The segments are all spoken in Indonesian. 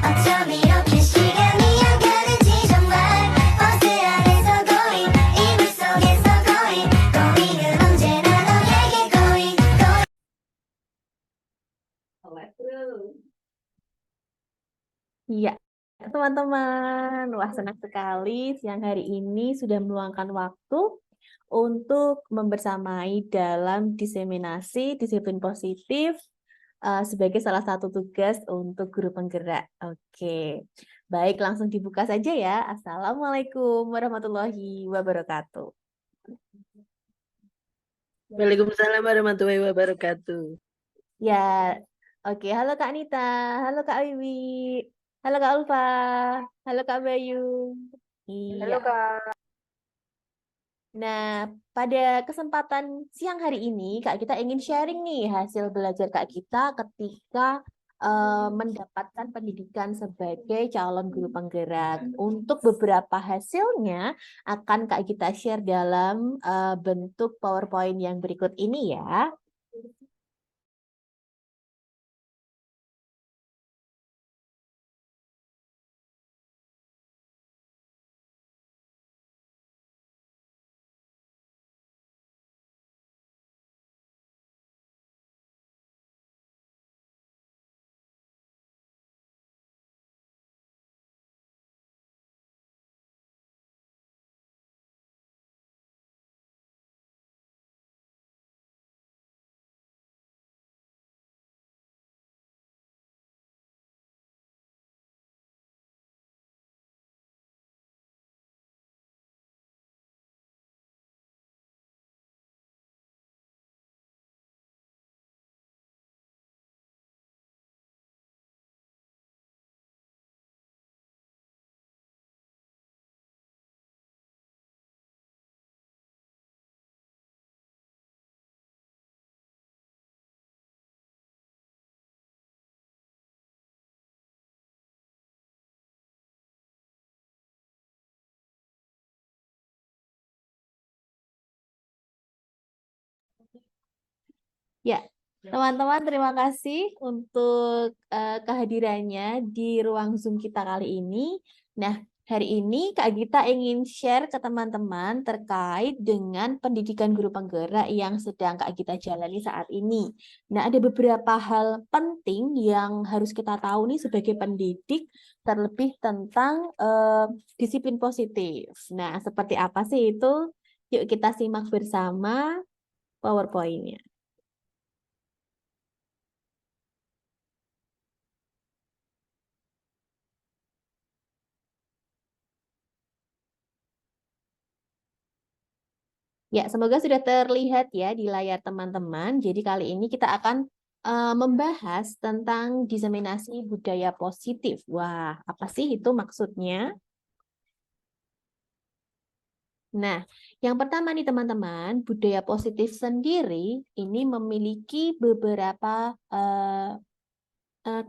어쩜 이렇게 시간이 안 가는지 정말 버스 안에서 고인 이불 속에서 고인은 언제나 너에게 고인 Iya, teman-teman. Wah, senang sekali siang hari ini sudah meluangkan waktu untuk membersamai dalam diseminasi disiplin positif sebagai salah satu tugas untuk guru penggerak. Oke, baik, langsung dibuka saja ya. Assalamualaikum warahmatullahi wabarakatuh. Waalaikumsalam warahmatullahi wabarakatuh. Ya, oke. Halo Kak Nita, halo Kak Wiwi, halo Kak Ulfa, halo Kak Bayu. Iya. Halo Kak. Nah, pada kesempatan siang hari ini, Kak, kita ingin sharing nih hasil belajar Kak kita ketika mendapatkan pendidikan sebagai calon guru penggerak. Untuk beberapa hasilnya akan Kak kita share dalam bentuk PowerPoint yang berikut ini ya. Ya, teman-teman, terima kasih untuk kehadirannya di ruang Zoom kita kali ini. Nah, hari ini Kak Gita ingin share ke teman-teman terkait dengan pendidikan guru penggerak yang sedang Kak Gita jalani saat ini. Nah, ada beberapa hal penting yang harus kita tahu nih sebagai pendidik, terlebih tentang disiplin positif. Nah, seperti apa sih itu? Yuk kita simak bersama PowerPoint-nya. Ya, semoga sudah terlihat ya di layar teman-teman. Jadi kali ini kita akan membahas tentang diseminasi budaya positif. Wah, apa sih itu maksudnya? Nah, yang pertama nih teman-teman, budaya positif sendiri ini memiliki beberapa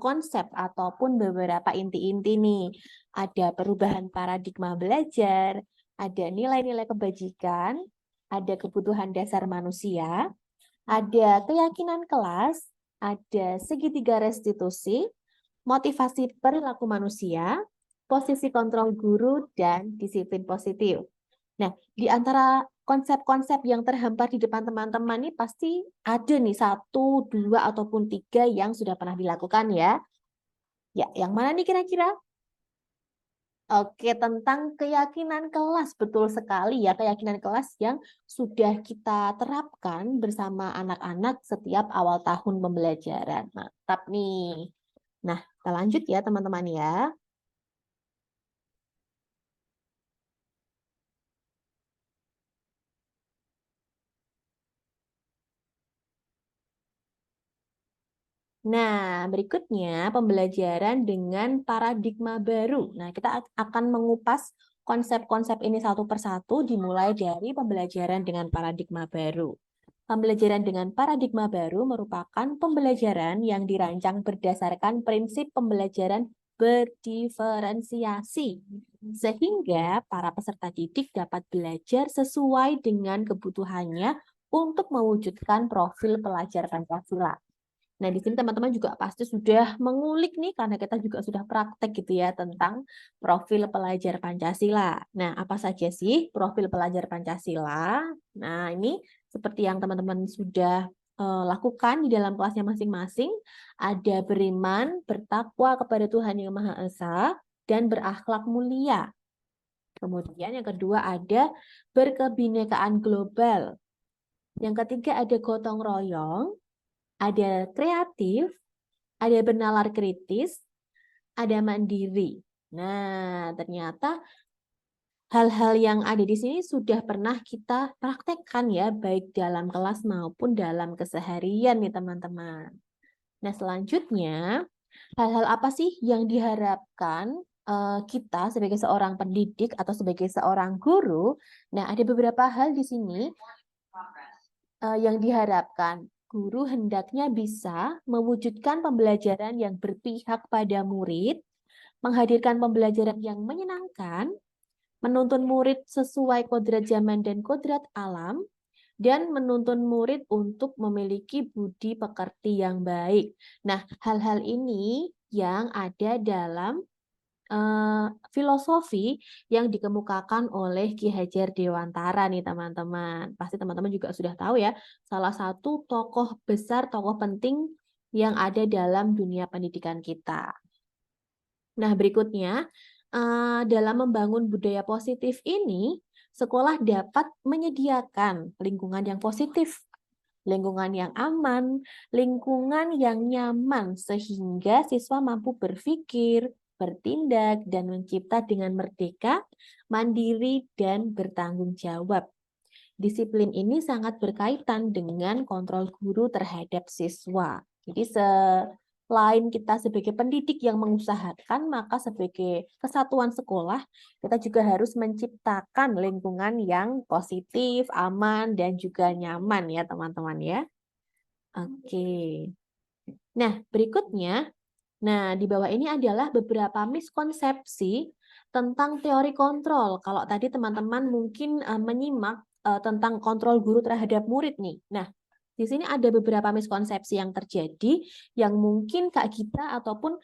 konsep ataupun beberapa inti-inti nih. Ada perubahan paradigma belajar, ada nilai-nilai kebajikan, ada kebutuhan dasar manusia, ada keyakinan kelas, ada segitiga restitusi, motivasi perilaku manusia, posisi kontrol guru, dan disiplin positif. Nah, di antara konsep-konsep yang terhampar di depan teman-teman ini pasti ada nih 1, 2, ataupun 3 yang sudah pernah dilakukan ya. Ya, yang mana nih kira-kira? Oke, tentang keyakinan kelas, betul sekali ya, keyakinan kelas yang sudah kita terapkan bersama anak-anak setiap awal tahun pembelajaran. Mantap nih. Nah, kita lanjut ya teman-teman ya. Nah, berikutnya pembelajaran dengan paradigma baru. Nah, kita akan mengupas konsep-konsep ini satu persatu dimulai dari pembelajaran dengan paradigma baru. Pembelajaran dengan paradigma baru merupakan pembelajaran yang dirancang berdasarkan prinsip pembelajaran berdiferensiasi, sehingga para peserta didik dapat belajar sesuai dengan kebutuhannya untuk mewujudkan profil pelajar Pancasila. Nah, di sini teman-teman juga pasti sudah mengulik nih, karena kita juga sudah praktek gitu ya, tentang profil pelajar Pancasila. Nah, apa saja sih profil pelajar Pancasila? Nah, ini seperti yang teman-teman sudah lakukan di dalam kelasnya masing-masing. Ada beriman, bertakwa kepada Tuhan Yang Maha Esa, dan berakhlak mulia. Kemudian yang kedua ada berkebinekaan global. Yang ketiga ada gotong royong, ada kreatif, ada bernalar kritis, ada mandiri. Nah, ternyata hal-hal yang ada di sini sudah pernah kita praktekkan ya, baik dalam kelas maupun dalam keseharian nih teman-teman. Nah, selanjutnya, hal-hal apa sih yang diharapkan kita sebagai seorang pendidik atau sebagai seorang guru? Nah, ada beberapa hal di sini yang diharapkan. Guru hendaknya bisa mewujudkan pembelajaran yang berpihak pada murid, menghadirkan pembelajaran yang menyenangkan, menuntun murid sesuai kodrat zaman dan kodrat alam, dan menuntun murid untuk memiliki budi pekerti yang baik. Nah, hal-hal ini yang ada dalam filosofi yang dikemukakan oleh Ki Hajar Dewantara nih teman-teman. Pasti teman-teman juga sudah tahu ya, salah satu tokoh besar, tokoh penting yang ada dalam dunia pendidikan kita. Nah, berikutnya, dalam membangun budaya positif ini, sekolah dapat menyediakan lingkungan yang positif, lingkungan yang aman, lingkungan yang nyaman, sehingga siswa mampu berpikir, bertindak, dan mencipta dengan merdeka, mandiri, dan bertanggung jawab. Disiplin ini sangat berkaitan dengan kontrol guru terhadap siswa. Jadi selain kita sebagai pendidik yang mengusahakan, maka sebagai kesatuan sekolah, kita juga harus menciptakan lingkungan yang positif, aman, dan juga nyaman ya teman-teman ya. Oke. Nah, berikutnya, di bawah ini adalah beberapa miskonsepsi tentang teori kontrol. Kalau tadi teman-teman mungkin menyimak tentang kontrol guru terhadap murid nih. Nah, di sini ada beberapa miskonsepsi yang terjadi yang mungkin Kak Gita ataupun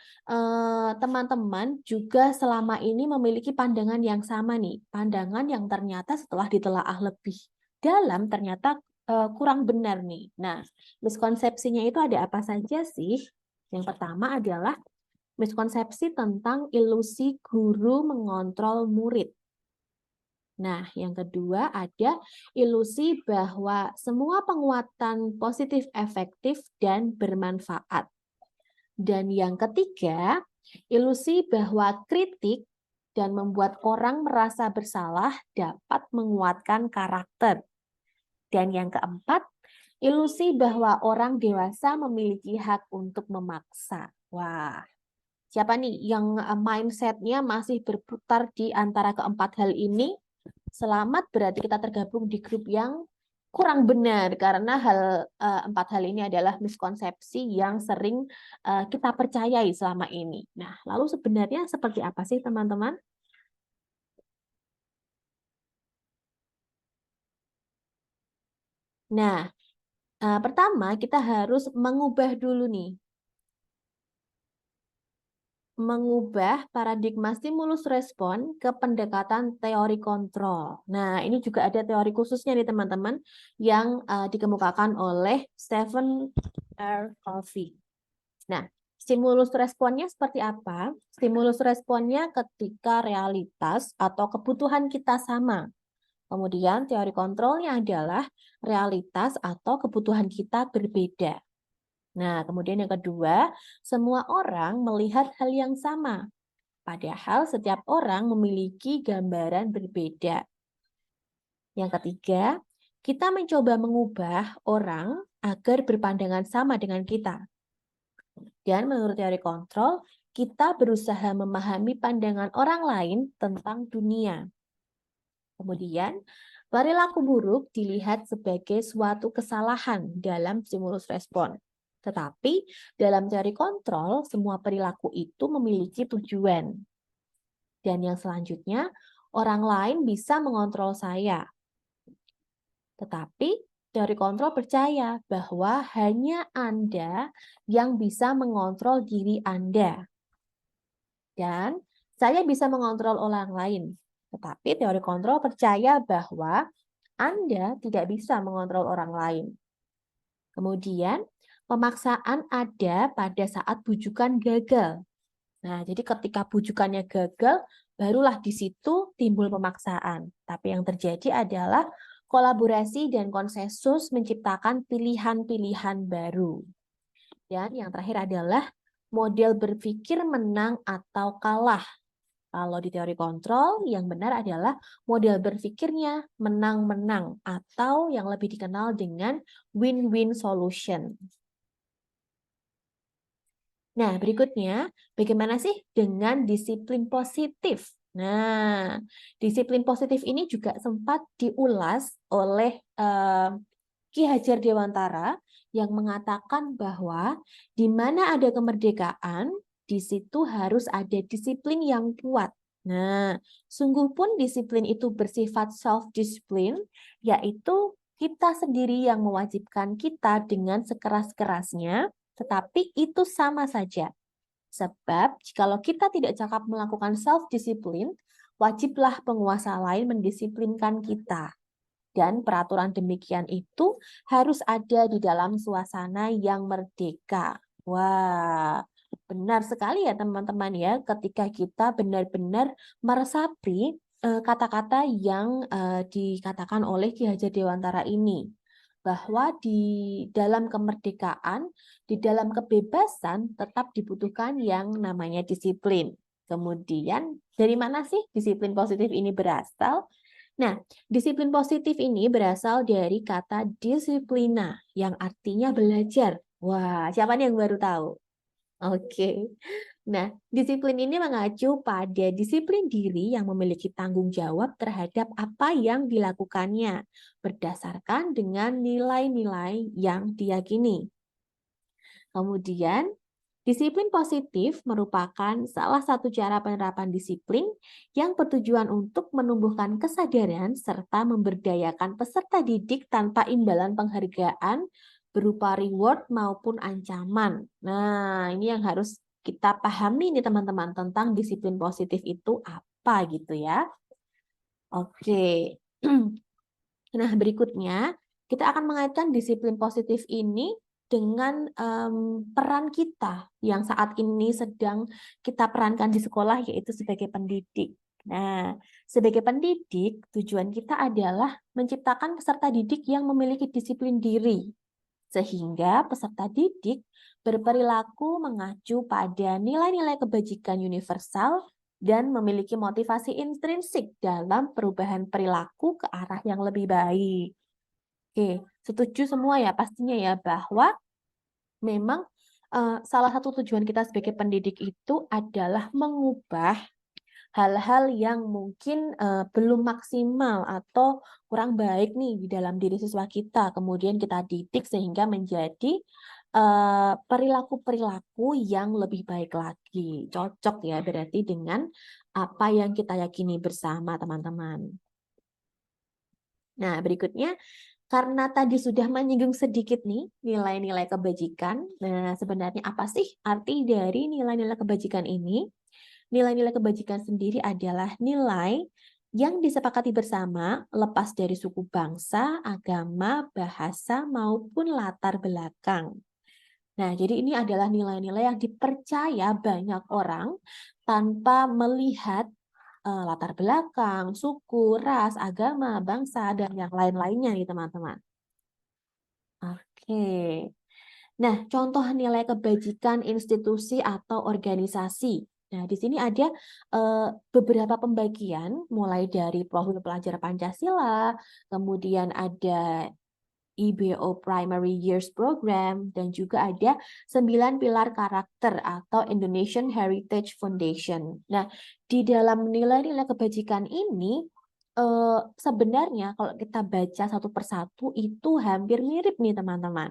teman-teman juga selama ini memiliki pandangan yang sama nih. Pandangan yang ternyata setelah ditelaah lebih dalam ternyata kurang benar nih. Nah, miskonsepsinya itu ada apa saja sih? Yang pertama adalah miskonsepsi tentang ilusi guru mengontrol murid. Nah, yang kedua ada ilusi bahwa semua penguatan positif efektif dan bermanfaat. Dan yang ketiga, ilusi bahwa kritik dan membuat orang merasa bersalah dapat menguatkan karakter. Dan yang keempat, ilusi bahwa orang dewasa memiliki hak untuk memaksa. Wah, siapa nih yang mindset-nya masih berputar di antara keempat hal ini? Selamat, berarti kita tergabung di grup yang kurang benar, karena empat hal ini adalah miskonsepsi yang sering kita percayai selama ini. Nah, lalu sebenarnya seperti apa sih teman-teman? Nah, pertama kita harus mengubah dulu nih. Mengubah paradigma stimulus respon ke pendekatan teori kontrol. Nah, ini juga ada teori khususnya nih teman-teman yang dikemukakan oleh Stephen R. Covey. Nah, stimulus responnya seperti apa? Stimulus responnya ketika realitas atau kebutuhan kita sama. Kemudian teori kontrolnya adalah realitas atau kebutuhan kita berbeda. Nah, kemudian yang kedua, semua orang melihat hal yang sama. Padahal setiap orang memiliki gambaran berbeda. Yang ketiga, kita mencoba mengubah orang agar berpandangan sama dengan kita. Dan menurut teori kontrol, kita berusaha memahami pandangan orang lain tentang dunia. Kemudian, perilaku buruk dilihat sebagai suatu kesalahan dalam stimulus respon. Tetapi dalam teori kontrol, semua perilaku itu memiliki tujuan. Dan yang selanjutnya, orang lain bisa mengontrol saya. Tetapi teori kontrol percaya bahwa hanya Anda yang bisa mengontrol diri Anda. Dan saya bisa mengontrol orang lain. Tetapi teori kontrol percaya bahwa Anda tidak bisa mengontrol orang lain. Kemudian, pemaksaan ada pada saat bujukan gagal. Nah, jadi ketika bujukannya gagal, barulah di situ timbul pemaksaan. Tapi yang terjadi adalah kolaborasi dan konsensus menciptakan pilihan-pilihan baru. Dan yang terakhir adalah model berpikir menang atau kalah. Kalau di teori kontrol, yang benar adalah model berpikirnya menang-menang atau yang lebih dikenal dengan win-win solution. Nah, berikutnya, bagaimana sih dengan disiplin positif? Nah, disiplin positif ini juga sempat diulas oleh Ki Hajar Dewantara yang mengatakan bahwa di mana ada kemerdekaan, di situ harus ada disiplin yang kuat. Nah, sungguh pun disiplin itu bersifat self-discipline, yaitu kita sendiri yang mewajibkan kita dengan sekeras-kerasnya, tetapi itu sama saja. Sebab, jikalau kita tidak cakap melakukan self-discipline, wajiblah penguasa lain mendisiplinkan kita. Dan peraturan demikian itu harus ada di dalam suasana yang merdeka. Wah, benar sekali ya teman-teman ya, ketika kita benar-benar meresapi kata-kata yang dikatakan oleh Ki Hajar Dewantara ini. Bahwa di dalam kemerdekaan, di dalam kebebasan tetap dibutuhkan yang namanya disiplin. Kemudian, dari mana sih disiplin positif ini berasal? Nah, disiplin positif ini berasal dari kata disiplina yang artinya belajar. Wah, siapa nih yang baru tahu? Oke. Nah, disiplin ini mengacu pada disiplin diri yang memiliki tanggung jawab terhadap apa yang dilakukannya, berdasarkan dengan nilai-nilai yang diyakini. Kemudian, disiplin positif merupakan salah satu cara penerapan disiplin yang bertujuan untuk menumbuhkan kesadaran serta memberdayakan peserta didik tanpa imbalan penghargaan berupa reward maupun ancaman. Nah, ini yang harus kita pahami nih teman-teman tentang disiplin positif itu apa gitu ya. Oke. Nah, berikutnya kita akan mengaitkan disiplin positif ini dengan peran kita yang saat ini sedang kita perankan di sekolah, yaitu sebagai pendidik. Nah, sebagai pendidik, tujuan kita adalah menciptakan peserta didik yang memiliki disiplin diri, sehingga peserta didik berperilaku mengacu pada nilai-nilai kebajikan universal dan memiliki motivasi intrinsik dalam perubahan perilaku ke arah yang lebih baik. Oke, setuju semua ya pastinya ya bahwa memang salah satu tujuan kita sebagai pendidik itu adalah mengubah hal-hal yang mungkin belum maksimal atau kurang baik nih di dalam diri siswa kita. Kemudian kita didik sehingga menjadi perilaku-perilaku yang lebih baik lagi. Cocok ya berarti dengan apa yang kita yakini bersama teman-teman. Nah, berikutnya karena tadi sudah menyinggung sedikit nih nilai-nilai kebajikan. Nah, sebenarnya apa sih arti dari nilai-nilai kebajikan ini? Nilai-nilai kebajikan sendiri adalah nilai yang disepakati bersama lepas dari suku bangsa, agama, bahasa, maupun latar belakang. Nah, jadi ini adalah nilai-nilai yang dipercaya banyak orang tanpa melihat latar belakang, suku, ras, agama, bangsa, dan yang lain-lainnya nih teman-teman. Oke. Nah, contoh nilai kebajikan institusi atau organisasi. Nah, di sini ada beberapa pembagian, mulai dari profil pelajar Pancasila, kemudian ada IBO Primary Years Program, dan juga ada 9 pilar karakter atau Indonesian Heritage Foundation. Nah, di dalam nilai-nilai kebajikan ini, sebenarnya kalau kita baca satu persatu itu hampir mirip nih teman-teman.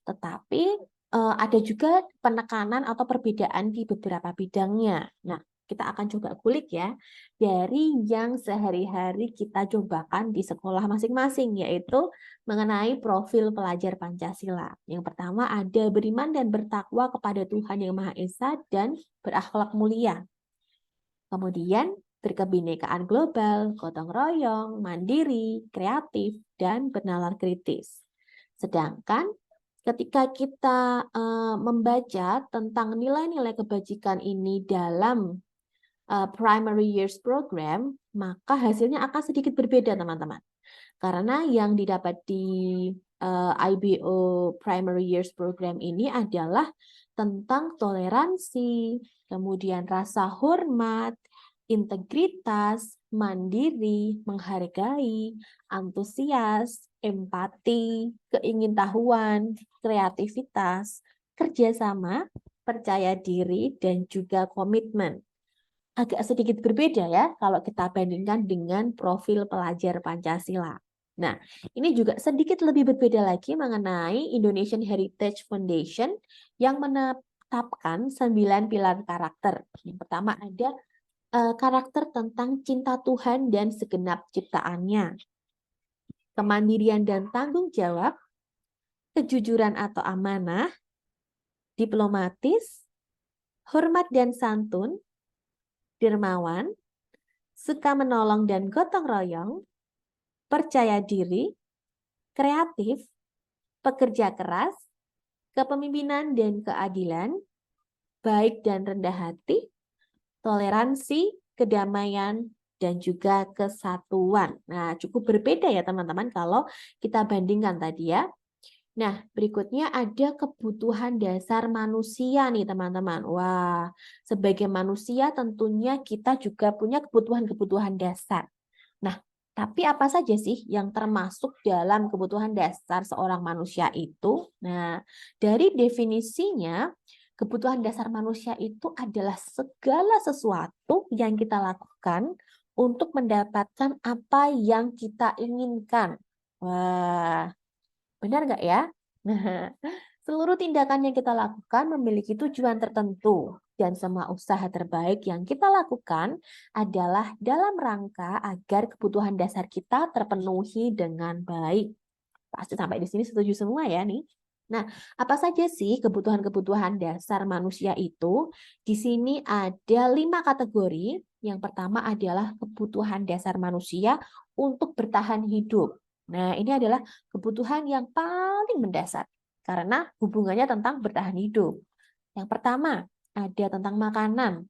Tetapi ada juga penekanan atau perbedaan di beberapa bidangnya. Nah, kita akan coba kulik ya dari yang sehari-hari kita cobakan di sekolah masing-masing, yaitu mengenai profil pelajar Pancasila. Yang pertama ada beriman dan bertakwa kepada Tuhan Yang Maha Esa dan berakhlak mulia. Kemudian berkebinekaan global, gotong royong, mandiri, kreatif, dan bernalar kritis. Sedangkan ketika kita membaca tentang nilai-nilai kebajikan ini dalam primary years program, maka hasilnya akan sedikit berbeda, teman-teman. Karena yang didapat di IBO primary years program ini adalah tentang toleransi, kemudian rasa hormat, integritas, mandiri, menghargai, antusias, empati, keingintahuan, kreativitas, kerjasama, percaya diri, dan juga komitmen. Agak sedikit berbeda ya kalau kita bandingkan dengan profil pelajar Pancasila. Nah, ini juga sedikit lebih berbeda lagi mengenai Indonesian Heritage Foundation yang menetapkan 9 pilar karakter. Yang pertama ada karakter tentang cinta Tuhan dan segenap ciptaannya, kemandirian dan tanggung jawab, kejujuran atau amanah, diplomatis, hormat dan santun, dermawan, suka menolong dan gotong royong, percaya diri, kreatif, pekerja keras, kepemimpinan dan keadilan, baik dan rendah hati, toleransi, kedamaian, dan juga kesatuan. Nah, cukup berbeda ya teman-teman kalau kita bandingkan tadi ya. Nah, berikutnya ada kebutuhan dasar manusia nih teman-teman. Wah, sebagai manusia tentunya kita juga punya kebutuhan-kebutuhan dasar. Nah, tapi apa saja sih yang termasuk dalam kebutuhan dasar seorang manusia itu? Nah, dari definisinya, kebutuhan dasar manusia itu adalah segala sesuatu yang kita lakukan untuk mendapatkan apa yang kita inginkan. Wah, benar nggak ya? Nah, seluruh tindakan yang kita lakukan memiliki tujuan tertentu, dan semua usaha terbaik yang kita lakukan adalah dalam rangka agar kebutuhan dasar kita terpenuhi dengan baik. Pasti sampai di sini setuju semua ya nih. Nah, apa saja sih kebutuhan-kebutuhan dasar manusia itu? Di sini ada 5 kategori. Yang pertama adalah kebutuhan dasar manusia untuk bertahan hidup. Nah, ini adalah kebutuhan yang paling mendasar karena hubungannya tentang bertahan hidup. Yang pertama ada tentang makanan.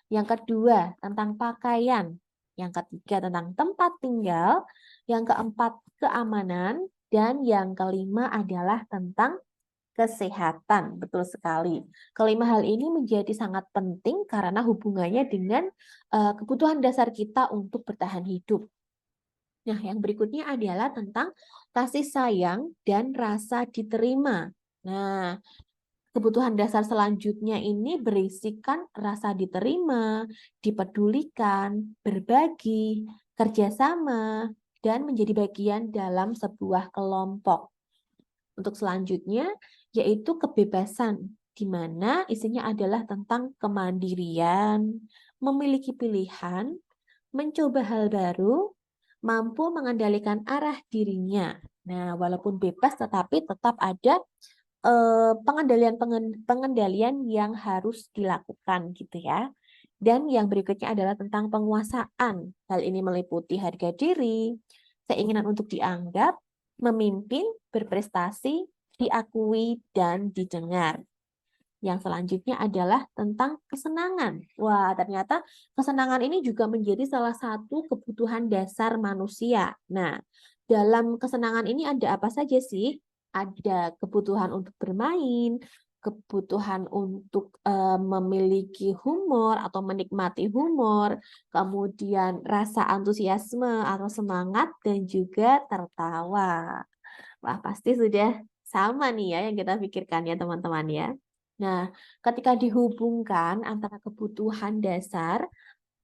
Yang kedua tentang pakaian. Yang ketiga tentang tempat tinggal. Yang keempat keamanan. Dan yang kelima adalah tentang kesehatan. Betul sekali. Kelima hal ini menjadi sangat penting karena hubungannya dengan kebutuhan dasar kita untuk bertahan hidup. Nah, yang berikutnya adalah tentang kasih sayang dan rasa diterima. Nah, kebutuhan dasar selanjutnya ini berisikan rasa diterima, dipedulikan, berbagi, kerjasama, dan menjadi bagian dalam sebuah kelompok. Untuk selanjutnya, yaitu kebebasan, di mana isinya adalah tentang kemandirian, memiliki pilihan, mencoba hal baru, mampu mengendalikan arah dirinya. Nah, walaupun bebas, tetapi tetap ada pengendalian yang harus dilakukan gitu ya. Dan yang berikutnya adalah tentang penguasaan. Hal ini meliputi harga diri, keinginan untuk dianggap, memimpin, berprestasi, diakui, dan didengar. Yang selanjutnya adalah tentang kesenangan. Wah, ternyata kesenangan ini juga menjadi salah satu kebutuhan dasar manusia. Nah, dalam kesenangan ini ada apa saja sih? Ada kebutuhan untuk bermain, kebutuhan untuk memiliki humor atau menikmati humor, kemudian rasa antusiasme atau semangat, dan juga tertawa. Wah, pasti sudah sama nih ya yang kita pikirkan ya teman-teman ya. Nah, ketika dihubungkan antara kebutuhan dasar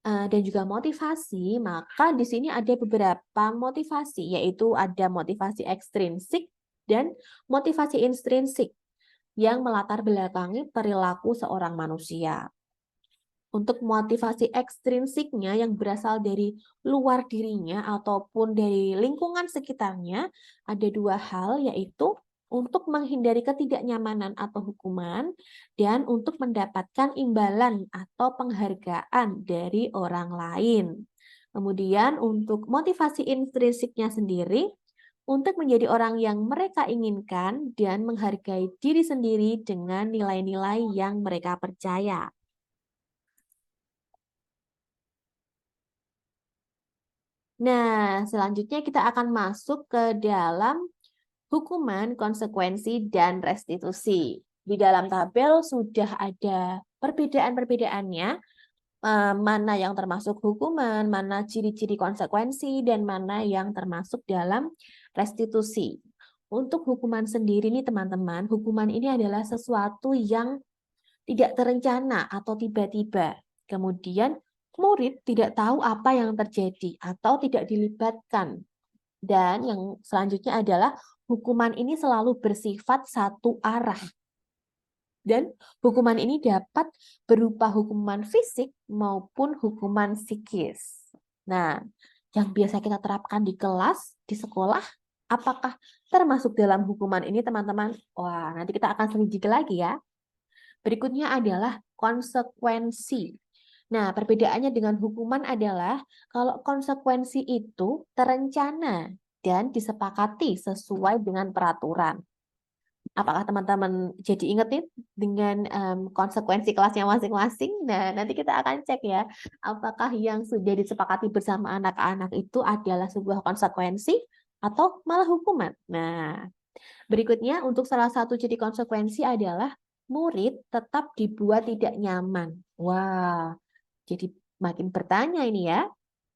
dan juga motivasi, maka di sini ada beberapa motivasi, yaitu ada motivasi ekstrinsik dan motivasi intrinsik yang melatar belakangi perilaku seorang manusia. untuk motivasi ekstrinsiknya yang berasal dari luar dirinya ataupun dari lingkungan sekitarnya, ada dua hal, yaitu untuk menghindari ketidaknyamanan atau hukuman dan untuk mendapatkan imbalan atau penghargaan dari orang lain. Kemudian untuk motivasi intrinsiknya sendiri, untuk menjadi orang yang mereka inginkan dan menghargai diri sendiri dengan nilai-nilai yang mereka percaya. Nah, selanjutnya kita akan masuk ke dalam hukuman, konsekuensi, dan restitusi. Di dalam tabel sudah ada perbedaan-perbedaannya, mana yang termasuk hukuman, mana ciri-ciri konsekuensi, dan mana yang termasuk dalam restitusi. Untuk hukuman sendiri nih teman-teman, hukuman ini adalah sesuatu yang tidak terencana atau tiba-tiba. Kemudian murid tidak tahu apa yang terjadi atau tidak dilibatkan. Dan yang selanjutnya adalah hukuman ini selalu bersifat satu arah. Dan hukuman ini dapat berupa hukuman fisik maupun hukuman psikis. Nah, yang biasa kita terapkan di kelas, di sekolah, apakah termasuk dalam hukuman ini, teman-teman? Wah, nanti kita akan selidiki lagi ya. Berikutnya adalah konsekuensi. Nah, perbedaannya dengan hukuman adalah kalau konsekuensi itu terencana dan disepakati sesuai dengan peraturan. Apakah teman-teman jadi inget nih dengan konsekuensi kelasnya masing-masing? Nah, nanti kita akan cek ya, apakah yang sudah disepakati bersama anak-anak itu adalah sebuah konsekuensi atau malah hukuman. Nah, berikutnya untuk salah satu jadi konsekuensi adalah murid tetap dibuat tidak nyaman. Wah, jadi makin bertanya ini ya.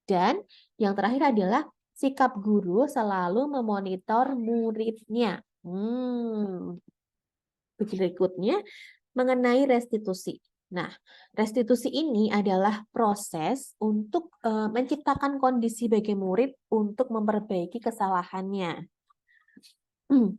Dan yang terakhir adalah sikap guru selalu memonitor muridnya. Berikutnya mengenai restitusi. Nah, restitusi ini adalah proses untuk menciptakan kondisi bagi murid untuk memperbaiki kesalahannya.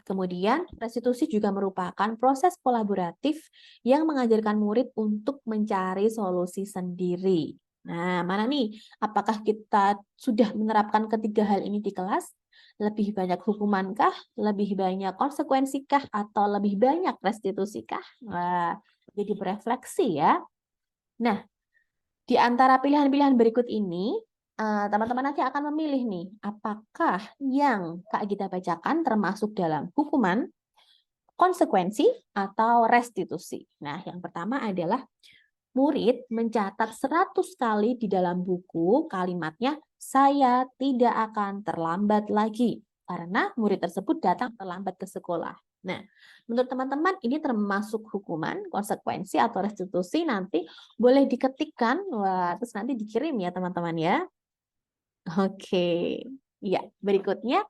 Kemudian, restitusi juga merupakan proses kolaboratif yang mengajarkan murid untuk mencari solusi sendiri. Nah, mana nih? Apakah kita sudah menerapkan ketiga hal ini di kelas? Lebih banyak hukumankah? Lebih banyak konsekuensikah? Atau lebih banyak restitusikah? Wah, jadi berefleksi ya. Nah, di antara pilihan-pilihan berikut ini, teman-teman nanti akan memilih nih, apakah yang Kak Gita bacakan termasuk dalam hukuman, konsekuensi, atau restitusi. Nah, yang pertama adalah murid mencatat 100 kali di dalam buku kalimatnya, "Saya tidak akan terlambat lagi," karena murid tersebut datang terlambat ke sekolah. Nah, menurut teman-teman ini termasuk hukuman, konsekuensi, atau restitusi? Nanti boleh diketikkan, wah, terus nanti dikirim ya teman-teman ya. Oke, ya berikutnya.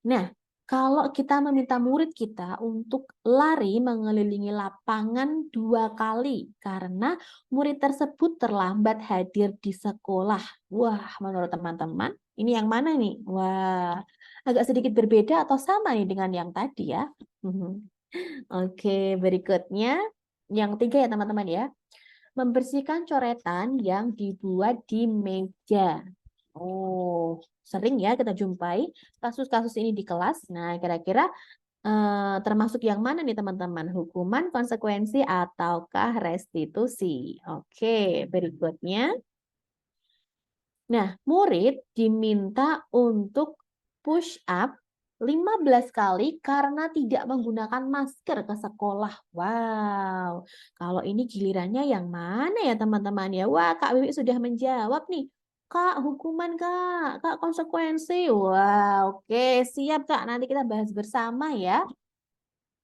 Nah, kalau kita meminta murid kita untuk lari mengelilingi lapangan 2 kali karena murid tersebut terlambat hadir di sekolah. Wah, menurut teman-teman, ini yang mana nih? Wah, agak sedikit berbeda atau sama nih dengan yang tadi ya. Oke, berikutnya yang ketiga ya teman-teman ya. Membersihkan coretan yang dibuat di meja. Oh, sering ya kita jumpai kasus-kasus ini di kelas. Nah, kira-kira termasuk yang mana nih teman-teman? Hukuman, konsekuensi, ataukah restitusi? Oke, berikutnya. Nah, murid diminta untuk push up 15 kali karena tidak menggunakan masker ke sekolah. Wow, kalau ini gilirannya yang mana ya teman-teman ya? Wah, Kak Wiwi sudah menjawab nih. Kak, hukuman Kak, Kak konsekuensi. Wah, oke, siap Kak. Nanti kita bahas bersama ya.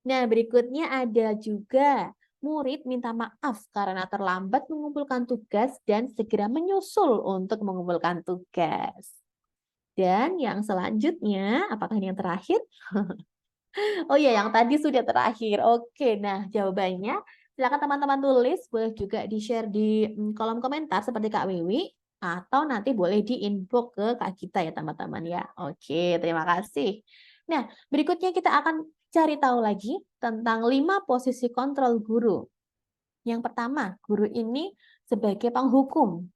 Nah, berikutnya ada juga murid minta maaf karena terlambat mengumpulkan tugas dan segera menyusul untuk mengumpulkan tugas. Dan yang selanjutnya, apakah ini yang terakhir? Oh iya, yang tadi sudah terakhir. Oke, nah jawabannya silakan teman-teman tulis, boleh juga di-share di kolom komentar seperti Kak Wiwi, atau nanti boleh di-inbox ke Kak Gita ya teman-teman ya. Oke, terima kasih. Nah, berikutnya kita akan cari tahu lagi tentang 5 posisi kontrol guru. Yang pertama, guru ini sebagai penghukum.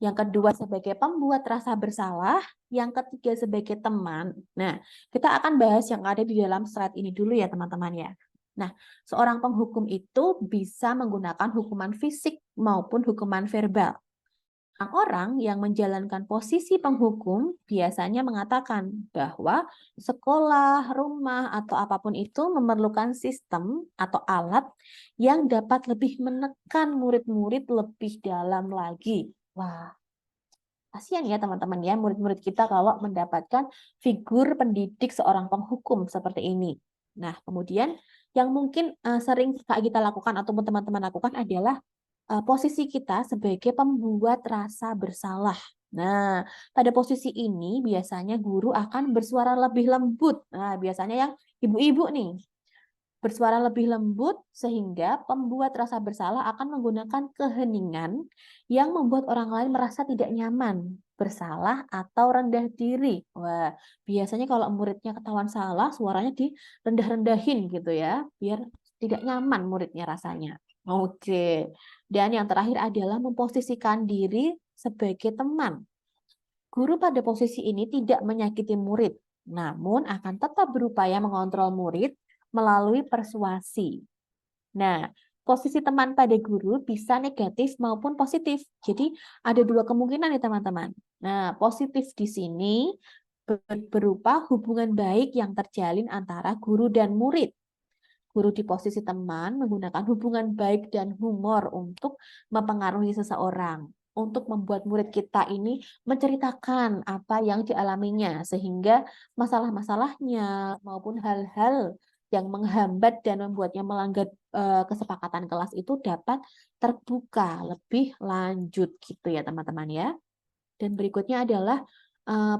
Yang kedua sebagai pembuat rasa bersalah, yang ketiga sebagai teman. Nah, kita akan bahas yang ada di dalam slide ini dulu ya teman-teman ya. Nah, seorang penghukum itu bisa menggunakan hukuman fisik maupun hukuman verbal. Orang-orang yang menjalankan posisi penghukum biasanya mengatakan bahwa sekolah, rumah, atau apapun itu memerlukan sistem atau alat yang dapat lebih menekan murid-murid lebih dalam lagi. Wah, kasihan ya teman-teman ya, murid-murid kita kalau mendapatkan figur pendidik seorang penghukum seperti ini. Nah, kemudian yang mungkin sering kita lakukan atau teman-teman lakukan adalah posisi kita sebagai pembuat rasa bersalah. Nah, pada posisi ini biasanya guru akan bersuara lebih lembut. Nah, biasanya yang ibu-ibu nih, bersuara lebih lembut sehingga pembuat rasa bersalah akan menggunakan keheningan yang membuat orang lain merasa tidak nyaman, bersalah atau rendah diri. Wah, biasanya kalau muridnya ketahuan salah, suaranya direndah-rendahin gitu ya, biar tidak nyaman muridnya rasanya. Oke. Dan yang terakhir adalah memposisikan diri sebagai teman. Guru pada posisi ini tidak menyakiti murid, namun akan tetap berupaya mengontrol murid melalui persuasi. Nah, posisi teman pada guru bisa negatif maupun positif. Jadi ada dua kemungkinan nih teman-teman. Nah, positif di sini berupa hubungan baik yang terjalin antara guru dan murid. Guru di posisi teman menggunakan hubungan baik dan humor untuk mempengaruhi seseorang, untuk membuat murid kita ini menceritakan apa yang dialaminya, sehingga masalah-masalahnya maupun hal-hal yang menghambat dan membuatnya melanggar kesepakatan kelas itu dapat terbuka lebih lanjut gitu ya teman-teman ya. Dan berikutnya adalah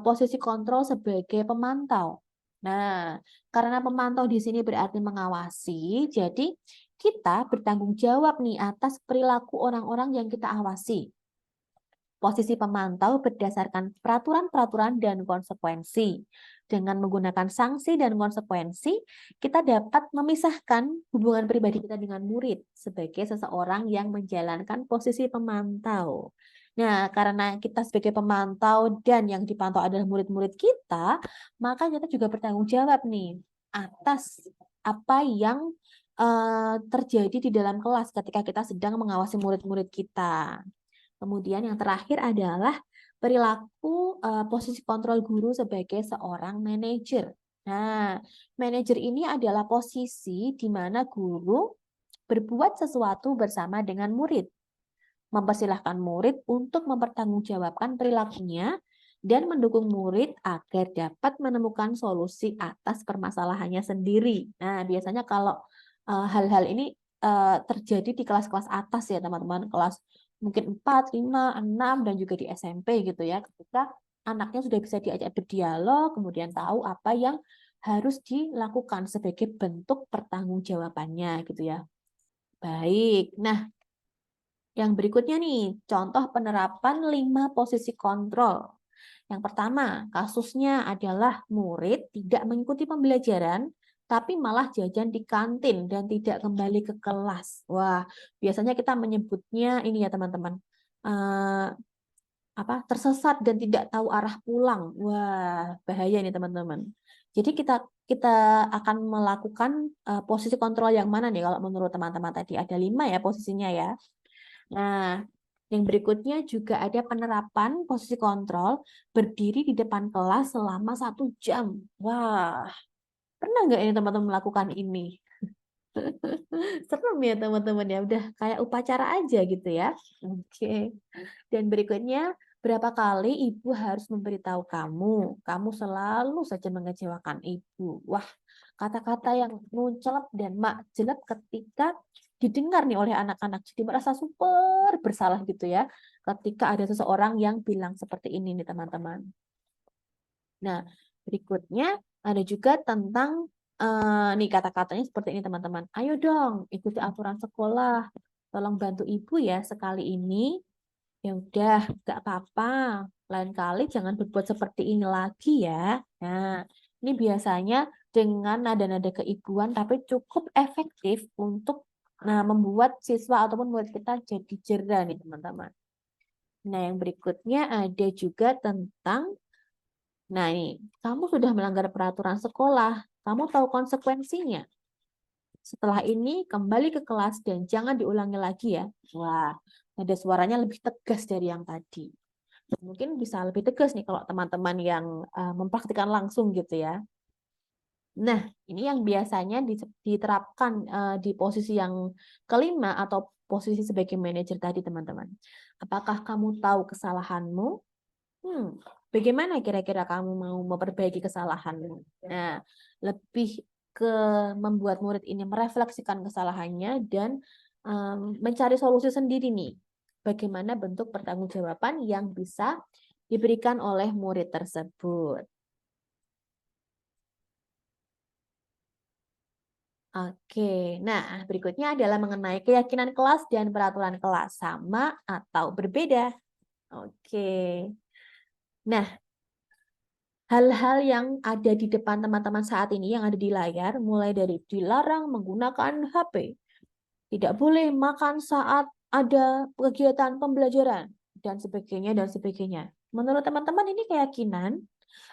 posisi kontrol sebagai pemantau. Nah, karena pemantau di sini berarti mengawasi, jadi kita bertanggung jawab nih atas perilaku orang-orang yang kita awasi. Posisi pemantau berdasarkan peraturan-peraturan dan konsekuensi. Dengan menggunakan sanksi dan konsekuensi, kita dapat memisahkan hubungan pribadi kita dengan murid sebagai seseorang yang menjalankan posisi pemantau. Nah, karena kita sebagai pemantau dan yang dipantau adalah murid-murid kita, maka kita juga bertanggung jawab nih atas apa yang terjadi di dalam kelas ketika kita sedang mengawasi murid-murid kita. Kemudian yang terakhir adalah perilaku posisi kontrol guru sebagai seorang manajer. Nah, manajer ini adalah posisi di mana guru berbuat sesuatu bersama dengan murid. Mempersilahkan murid untuk mempertanggungjawabkan perilakunya dan mendukung murid agar dapat menemukan solusi atas permasalahannya sendiri. Nah, biasanya kalau hal-hal ini terjadi di kelas-kelas atas ya teman-teman, kelas mungkin 4, 5, 6, dan juga di SMP gitu ya, ketika anaknya sudah bisa diajak berdialog, kemudian tahu apa yang harus dilakukan sebagai bentuk pertanggungjawabannya gitu ya. Baik, nah yang berikutnya nih, contoh penerapan 5 posisi kontrol. Yang pertama, kasusnya adalah murid tidak mengikuti pembelajaran, tapi malah jajan di kantin dan tidak kembali ke kelas. Wah, biasanya kita menyebutnya ini ya teman-teman, tersesat dan tidak tahu arah pulang. Wah, bahaya ini teman-teman. Jadi kita akan melakukan posisi kontrol yang mana nih kalau menurut teman-teman tadi? Ada 5 ya posisinya ya. Nah, yang berikutnya juga ada penerapan posisi kontrol berdiri di depan kelas selama 1 jam. Wah, pernah nggak ini teman-teman melakukan ini? Serem ya teman-teman ya, udah kayak upacara aja gitu ya. Oke. Dan berikutnya, berapa kali ibu harus memberitahu kamu selalu saja mengecewakan ibu. Wah, kata-kata yang muncelep dan makjelep ketika didengar nih oleh anak-anak. Jadi merasa super bersalah gitu ya, ketika ada seseorang yang bilang seperti ini nih teman-teman. Nah, berikutnya ada juga tentang nih kata-katanya seperti ini teman-teman. Ayo dong, ikuti aturan sekolah. Tolong bantu ibu ya sekali ini. Ya udah, nggak apa-apa. Lain kali jangan berbuat seperti ini lagi ya. Nah, ini biasanya dengan nada-nada keibuan tapi cukup efektif untuk Nah, membuat siswa ataupun murid kita jadi jerah nih teman-teman. Nah, yang berikutnya ada juga tentang, nah ini, kamu sudah melanggar peraturan sekolah, kamu tahu konsekuensinya. Setelah ini kembali ke kelas dan jangan diulangi lagi ya. Wah, ada suaranya lebih tegas dari yang tadi. Mungkin bisa lebih tegas nih kalau teman-teman yang mempraktikkan langsung gitu ya. Nah, ini yang biasanya diterapkan di posisi yang kelima atau posisi sebagai manajer tadi, teman-teman. Apakah kamu tahu kesalahanmu? Bagaimana kira-kira kamu mau memperbaiki kesalahanmu? Nah, lebih ke membuat murid ini merefleksikan kesalahannya dan mencari solusi sendiri nih. Bagaimana bentuk pertanggungjawaban yang bisa diberikan oleh murid tersebut. Oke, nah berikutnya adalah mengenai keyakinan kelas dan peraturan kelas, sama atau berbeda. Oke, nah hal-hal yang ada di depan teman-teman saat ini yang ada di layar, mulai dari dilarang menggunakan HP, tidak boleh makan saat ada kegiatan pembelajaran, dan sebagainya, dan sebagainya. Menurut teman-teman ini keyakinan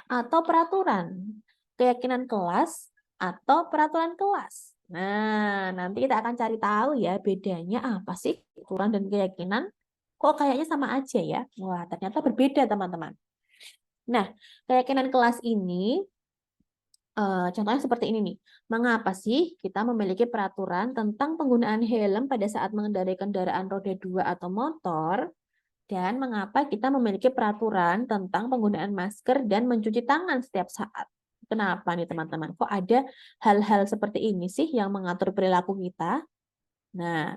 atau peraturan? Keyakinan kelas atau peraturan kelas? Nah, nanti kita akan cari tahu ya bedanya apa sih peraturan dan keyakinan. Kok kayaknya sama aja ya? Wah, ternyata berbeda teman-teman. Nah, keyakinan kelas ini contohnya seperti ini nih. Mengapa sih kita memiliki peraturan tentang penggunaan helm pada saat mengendarai kendaraan roda 2 atau motor? Dan mengapa kita memiliki peraturan tentang penggunaan masker dan mencuci tangan setiap saat? Kenapa nih teman-teman? Kok ada hal-hal seperti ini sih yang mengatur perilaku kita? Nah,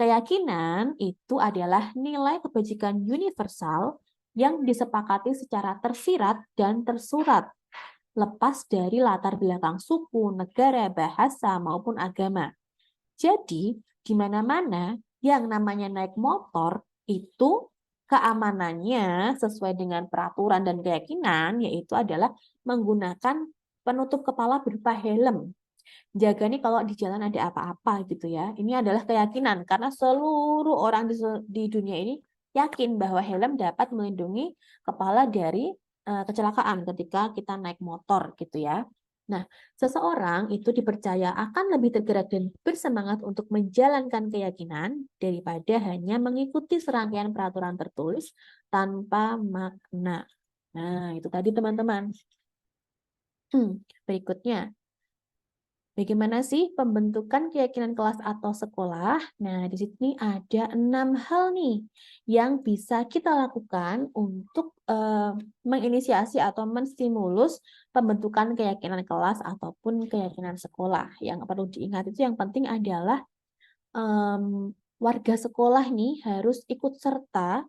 keyakinan itu adalah nilai kebajikan universal yang disepakati secara tersirat dan tersurat, lepas dari latar belakang suku, negara, bahasa, maupun agama. Jadi, di mana-mana yang namanya naik motor itu keamanannya sesuai dengan peraturan dan keyakinan, yaitu adalah menggunakan penutup kepala berupa helm. Jaga nih kalau di jalan ada apa-apa gitu ya. Ini adalah keyakinan karena seluruh orang di dunia ini yakin bahwa helm dapat melindungi kepala dari kecelakaan ketika kita naik motor gitu ya. Nah, seseorang itu dipercaya akan lebih tergerak dan bersemangat untuk menjalankan keyakinan daripada hanya mengikuti serangkaian peraturan tertulis tanpa makna. Nah, itu tadi teman-teman. Berikutnya, bagaimana sih pembentukan keyakinan kelas atau sekolah? Nah, di sini ada 6 hal nih yang bisa kita lakukan untuk menginisiasi atau menstimulus pembentukan keyakinan kelas ataupun keyakinan sekolah. Yang perlu diingat itu yang penting adalah warga sekolah nih harus ikut serta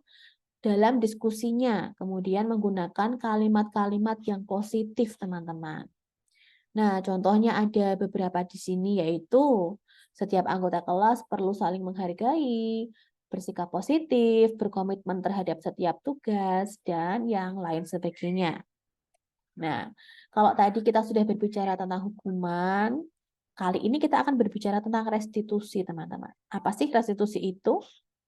dalam diskusinya, kemudian menggunakan kalimat-kalimat yang positif, teman-teman. Nah, contohnya ada beberapa di sini, yaitu setiap anggota kelas perlu saling menghargai, bersikap positif, berkomitmen terhadap setiap tugas, dan yang lain sebagainya. Nah, kalau tadi kita sudah berbicara tentang hukuman, kali ini kita akan berbicara tentang restitusi, teman-teman. Apa sih restitusi itu?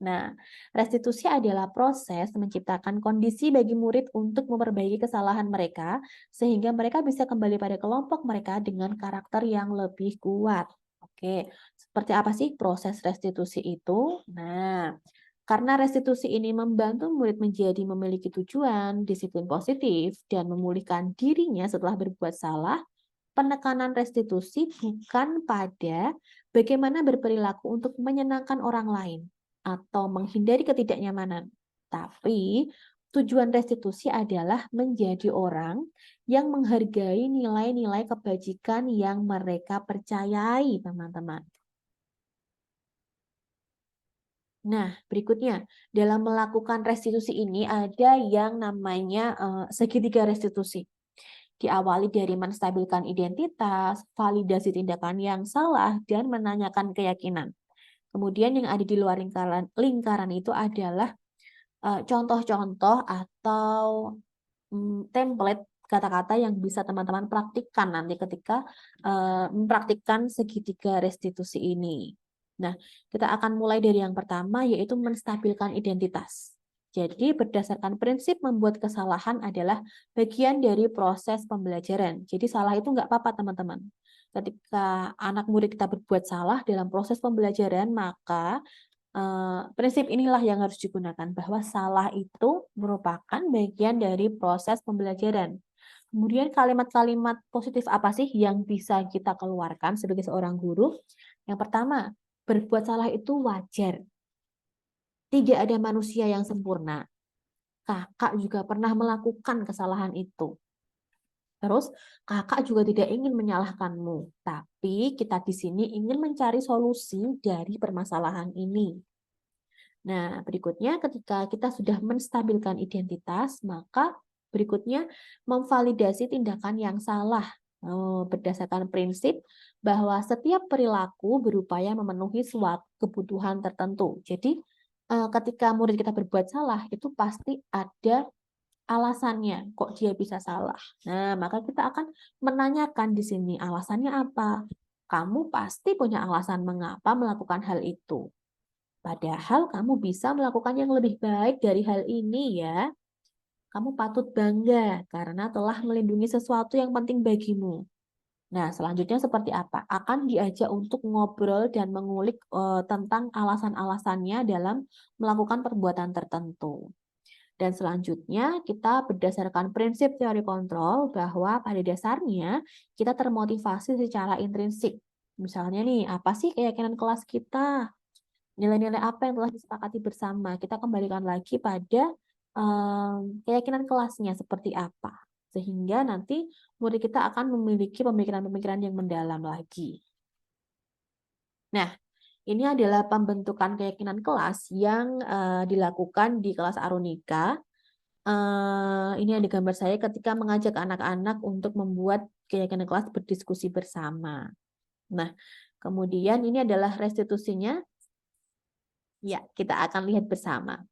Nah, restitusi adalah proses menciptakan kondisi bagi murid untuk memperbaiki kesalahan mereka, sehingga mereka bisa kembali pada kelompok mereka dengan karakter yang lebih kuat. Oke, seperti apa sih proses restitusi itu? Nah, karena restitusi ini membantu murid menjadi memiliki tujuan, disiplin positif, dan memulihkan dirinya setelah berbuat salah, penekanan restitusi bukan pada bagaimana berperilaku untuk menyenangkan orang lain atau menghindari ketidaknyamanan, tapi tujuan restitusi adalah menjadi orang yang menghargai nilai-nilai kebajikan yang mereka percayai, teman-teman. Nah, berikutnya, dalam melakukan restitusi ini ada yang namanya segitiga restitusi. Diawali dari menstabilkan identitas, validasi tindakan yang salah, dan menanyakan keyakinan. Kemudian yang ada di luar lingkaran itu adalah contoh-contoh atau template kata-kata yang bisa teman-teman praktikkan nanti ketika mempraktikkan segitiga restitusi ini. Nah, kita akan mulai dari yang pertama, yaitu menstabilkan identitas. Jadi, berdasarkan prinsip membuat kesalahan adalah bagian dari proses pembelajaran. Jadi, salah itu nggak apa-apa, teman-teman. Ketika anak murid kita berbuat salah dalam proses pembelajaran, maka prinsip inilah yang harus digunakan, bahwa salah itu merupakan bagian dari proses pembelajaran. Kemudian kalimat-kalimat positif apa sih yang bisa kita keluarkan sebagai seorang guru? Yang pertama, berbuat salah itu wajar. Tidak ada manusia yang sempurna. Kakak juga pernah melakukan kesalahan itu. Terus, kakak juga tidak ingin menyalahkanmu, tapi kita di sini ingin mencari solusi dari permasalahan ini. Nah, berikutnya ketika kita sudah menstabilkan identitas, maka berikutnya memvalidasi tindakan yang salah. Berdasarkan prinsip bahwa setiap perilaku berupaya memenuhi suatu kebutuhan tertentu. Jadi, ketika murid kita berbuat salah, itu pasti ada alasannya, kok dia bisa salah. Nah, maka kita akan menanyakan di sini alasannya apa. Kamu pasti punya alasan mengapa melakukan hal itu. Padahal kamu bisa melakukan yang lebih baik dari hal ini ya. Kamu patut bangga karena telah melindungi sesuatu yang penting bagimu. Nah, selanjutnya seperti apa? Akan diajak untuk ngobrol dan mengulik tentang alasan-alasannya dalam melakukan perbuatan tertentu. Dan selanjutnya kita berdasarkan prinsip teori kontrol bahwa pada dasarnya kita termotivasi secara intrinsik. Misalnya nih, apa sih keyakinan kelas kita? Nilai-nilai apa yang telah disepakati bersama. Kita kembalikan lagi pada keyakinan kelasnya seperti apa. Sehingga nanti murid kita akan memiliki pemikiran-pemikiran yang mendalam lagi. Nah, ini adalah pembentukan keyakinan kelas yang dilakukan di kelas Arunika. Ini ada gambar saya ketika mengajak anak-anak untuk membuat keyakinan kelas berdiskusi bersama. Nah, kemudian ini adalah restitusinya. Ya, kita akan lihat bersama.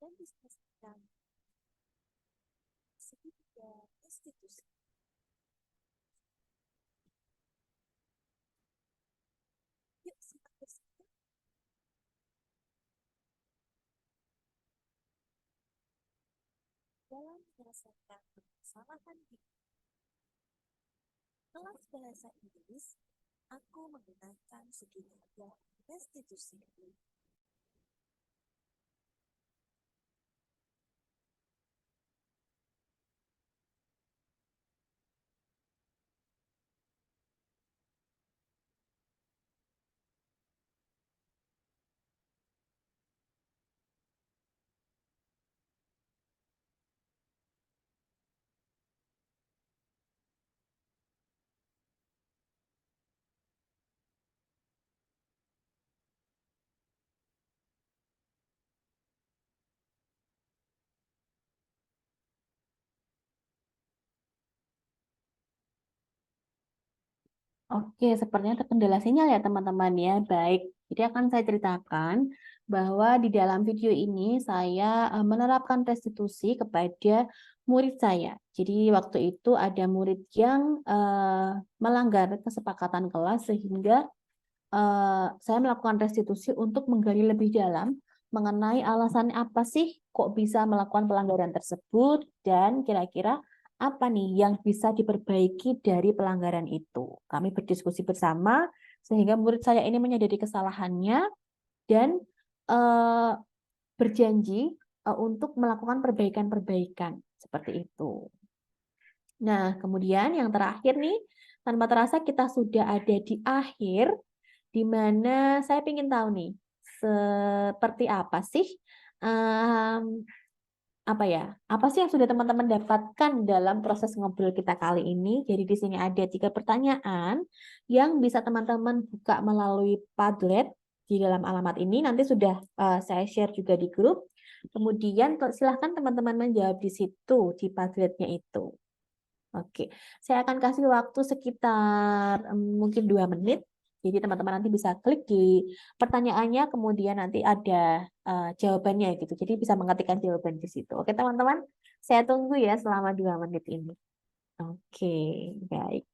Dan diskusikan segitiga institusi. Yuk, simak bersama. Dalam menyelesaikan permasalahan di kelas bahasa Inggris, aku menggunakan segitiga restitusi. Oke, sepertinya terkendala sinyal ya teman-teman ya. Baik, jadi akan saya ceritakan bahwa di dalam video ini saya menerapkan restitusi kepada murid saya. Jadi waktu itu ada murid yang melanggar kesepakatan kelas sehingga saya melakukan restitusi untuk menggali lebih dalam mengenai alasan apa sih kok bisa melakukan pelanggaran tersebut dan kira-kira apa nih yang bisa diperbaiki dari pelanggaran itu. Kami berdiskusi bersama sehingga murid saya ini menyadari kesalahannya dan berjanji untuk melakukan perbaikan-perbaikan seperti itu. Nah, kemudian yang terakhir nih, tanpa terasa kita sudah ada di akhir, di mana saya ingin tahu nih, seperti apa sih apa ya? Apa sih yang sudah teman-teman dapatkan dalam proses ngobrol kita kali ini? Jadi di sini ada 3 pertanyaan yang bisa teman-teman buka melalui Padlet di dalam alamat ini. Nanti sudah saya share juga di grup. Kemudian silahkan teman-teman menjawab di situ di Padletnya itu. Oke, saya akan kasih waktu sekitar mungkin 2 menit. Jadi teman-teman nanti bisa klik di pertanyaannya, kemudian nanti ada jawabannya gitu. Jadi bisa mengetikkan jawaban di situ. Oke teman-teman, saya tunggu ya selama 2 menit ini. Oke, baik.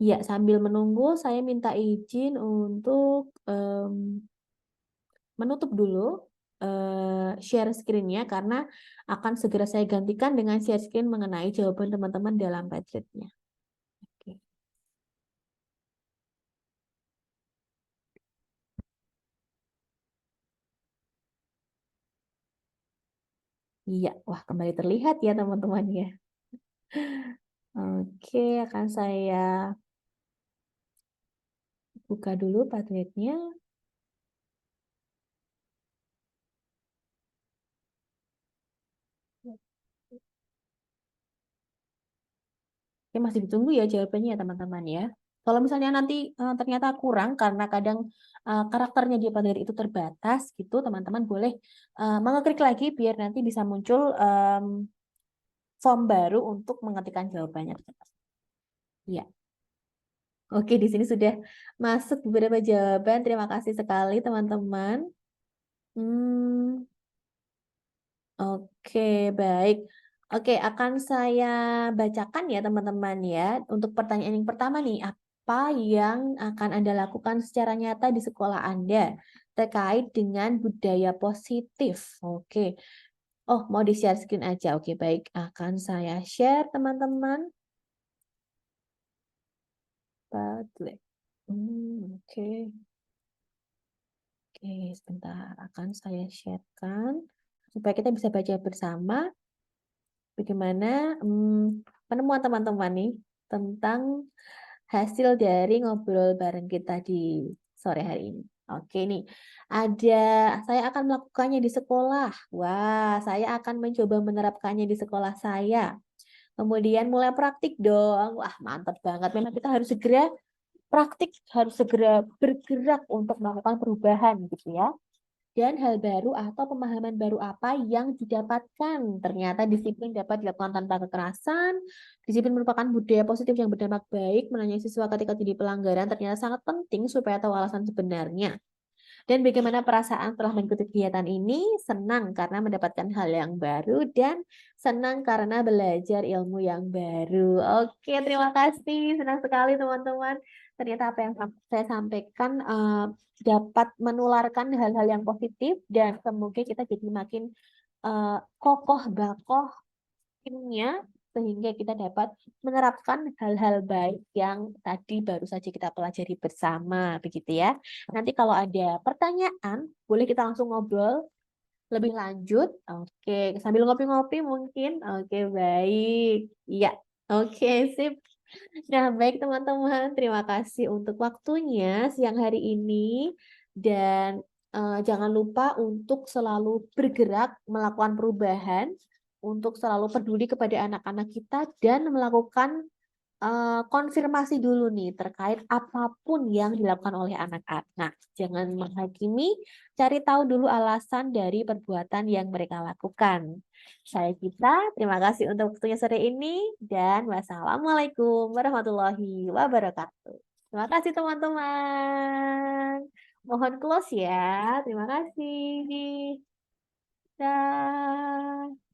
Ya, sambil menunggu saya minta izin untuk menutup dulu share screen-nya karena akan segera saya gantikan dengan share screen mengenai jawaban teman-teman dalam Padlet-nya. Oke. Iya, wah kembali terlihat ya teman-teman ya. Oke, akan saya buka dulu Padlet-nya. Oke, masih ditunggu ya jawabannya ya teman-teman ya. Kalau misalnya nanti ternyata kurang karena kadang karakternya di Padlet itu terbatas gitu, teman-teman boleh mengeklik lagi biar nanti bisa muncul form baru untuk mengetikkan jawabannya. Iya. Oke, di sini sudah masuk beberapa jawaban. Terima kasih sekali teman-teman. Oke, baik. Oke, akan saya bacakan ya teman-teman ya. Untuk pertanyaan yang pertama nih, apa yang akan Anda lakukan secara nyata di sekolah Anda terkait dengan budaya positif? Oke. Oh, mau di-share screen aja. Oke, baik. Akan saya share teman-teman. Padlet. Oke. Oke, sebentar. Akan saya sharekan supaya kita bisa baca bersama bagaimana penemuan teman-teman nih tentang hasil dari ngobrol bareng kita di sore hari ini. Oke nih, saya akan melakukannya di sekolah. Wah, saya akan mencoba menerapkannya di sekolah saya. Kemudian mulai praktik dong. Wah, mantap banget. Memang kita harus segera praktik, harus segera bergerak untuk melakukan perubahan gitu ya. Dan hal baru atau pemahaman baru apa yang didapatkan. Ternyata disiplin dapat dilakukan tanpa kekerasan. Disiplin merupakan budaya positif yang berdampak baik. Menanyai siswa ketika jadi pelanggaran ternyata sangat penting supaya tahu alasan sebenarnya. Dan bagaimana perasaan setelah mengikuti kegiatan ini? Senang karena mendapatkan hal yang baru dan senang karena belajar ilmu yang baru. Oke, terima kasih. Senang sekali teman-teman. Ternyata apa yang saya sampaikan dapat menularkan hal-hal yang positif dan semoga kita jadi makin kokoh bakoh timnya sehingga kita dapat menerapkan hal-hal baik yang tadi baru saja kita pelajari bersama, begitu ya. Nanti kalau ada pertanyaan, boleh kita langsung ngobrol lebih lanjut. Oke, sambil ngopi-ngopi mungkin. Oke, baik. Iya. Oke, sip. Nah, baik teman-teman, terima kasih untuk waktunya siang hari ini dan jangan lupa untuk selalu bergerak melakukan perubahan, untuk selalu peduli kepada anak-anak kita dan melakukan konfirmasi dulu nih terkait apapun yang dilakukan oleh anak-anak. Jangan menghakimi, cari tahu dulu alasan dari perbuatan yang mereka lakukan. Saya Gita, terima kasih untuk waktunya sore ini dan wassalamualaikum warahmatullahi wabarakatuh. Terima kasih teman-teman. Mohon close ya. Terima kasih. Dah.